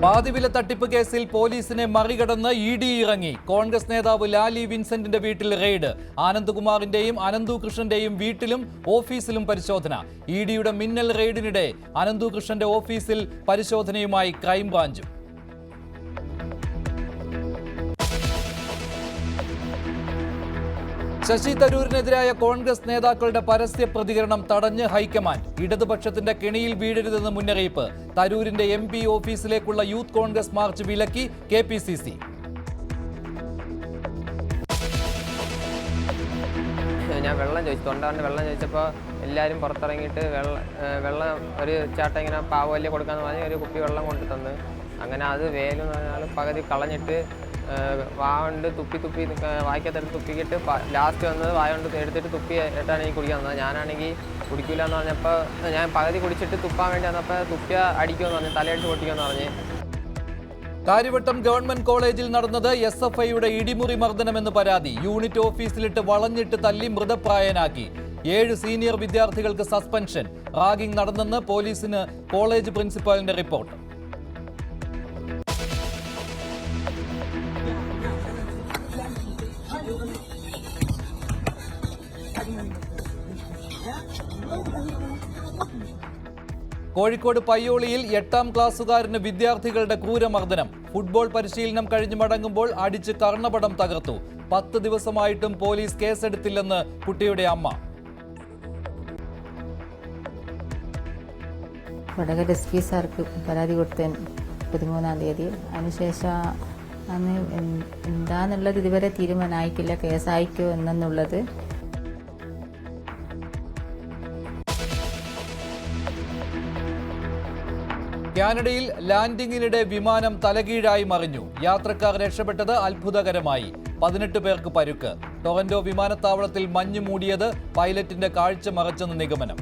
പാതിവില തട്ടിപ്പ് കേസിൽ പോലീസിനെ മറികടന്ന് ഇഡി ഇറങ്ങി. കോൺഗ്രസ് നേതാവ് ലാലി വിൻസെന്റിന്റെ വീട്ടിൽ റെയ്ഡ്. ആനന്ദ്കുമാറിന്റെയും അനന്തു കൃഷ്ണന്റെയും വീട്ടിലും ഓഫീസിലും പരിശോധന. ഇഡിയുടെ മിന്നൽ റെയ്ഡിനിടെ അനന്തു കൃഷ്ണന്റെ ഓഫീസിൽ പരിശോധനയുമായി ക്രൈംബ്രാഞ്ചും. ശശി തരൂരിനെതിരായ കോൺഗ്രസ് നേതാക്കളുടെ പരസ്യ പ്രതികരണം തടഞ്ഞ് ഹൈക്കമാൻഡ്. ഇടതുപക്ഷത്തിന്റെ കെണിയിൽ വീഴരുതെന്ന് മുന്നറിയിപ്പ്. തരൂരിന്റെ MP ഓഫീസിലേക്കുള്ള യൂത്ത് കോൺഗ്രസ് മാർച്ച് വിലക്കി KPCC. ഞാൻ വെള്ളം ചോദിച്ചു, തൊണ്ടാറിന് വെള്ളം ചോദിച്ചപ്പോൾ എല്ലാവരും പുറത്തിറങ്ങിയിട്ട് വെള്ളം ഒരു ചേട്ടൻ ഇങ്ങനെ പാവല്ലേ കൊടുക്കാമെന്ന് പറഞ്ഞ് ഒരു കുപ്പി വെള്ളം കൊണ്ടു തന്ന്. അങ്ങനെ അത് വേലെന്ന് പറഞ്ഞാൽ പകുതി കളഞ്ഞിട്ട് വാണ്ട് തുപ്പി വായിക്കത്തെടുത്ത് തുപ്പിക്കിട്ട് ലാസ്റ്റ് വന്നത് വായ കൊണ്ട് എടുത്തിട്ട് തുപ്പി ഏട്ടാണ് എനിക്ക് കുടിക്കാൻ തന്നത്. ഞാനാണെങ്കിൽ കുടിക്കില്ല എന്ന് പറഞ്ഞപ്പോൾ ഞാൻ പകുതി കുടിച്ചിട്ട് തുപ്പാൻ വേണ്ടി വന്നപ്പോൾ തുപ്പിയ അടിക്കുമെന്ന് പറഞ്ഞു, തലയടിച്ച് പൊട്ടിക്കുമെന്ന് പറഞ്ഞ്. കാര്യവട്ടം ഗവൺമെന്റ് കോളേജിൽ നടന്നത് SFIയുടെ ഇടിമുറി മർദ്ദനമെന്ന് പരാതി. യൂണിറ്റ് ഓഫീസിലിട്ട് വളഞ്ഞിട്ട് തല്ലി മൃതപ്രായനാക്കി. 7 സീനിയർ വിദ്യാർത്ഥികൾക്ക് സസ്പെൻഷൻ. റാഗിംഗ് നടന്നെന്ന് പോലീസിന് കോളേജ് പ്രിൻസിപ്പാളിന്റെ റിപ്പോർട്ട്. കോഴിക്കോട് പയ്യോളിയിൽ 8ാം ക്ലാസ്സുകാരന് വിദ്യാർത്ഥികളുടെ ക്രൂരമർദ്ദനം. ഫുട്ബോൾ പരിശീലനം കഴിഞ്ഞ് മടങ്ങുമ്പോൾ അടിച്ച് കർണപടം തകർത്തു. 10 ദിവസമായിട്ടും പോലീസ് കേസെടുത്തില്ലെന്ന് കുട്ടിയുടെ അമ്മ. വടകര SP സാർക്ക് പരാതി കൊടുത്ത 13-ാം തീയതി. അതിനുശേഷം അന്ന് എന്താന്നുള്ളത് ഇതുവരെ തീരുമാനമായിട്ടില്ല, കേസായിക്കോ എന്നുള്ളത്. കാനഡയിൽ ലാൻഡിങ്ങിനിടെ വിമാനം തലകീഴായി മറിഞ്ഞു. യാത്രക്കാർ രക്ഷപ്പെട്ടത് അത്ഭുതകരമായി. 18 പേർക്ക് പരുക്ക്. ടൊറന്റോ വിമാനത്താവളത്തിൽ മഞ്ഞ് മൂടിയത് പൈലറ്റിന്റെ കാഴ്ച മറച്ചെന്ന് നിഗമനം.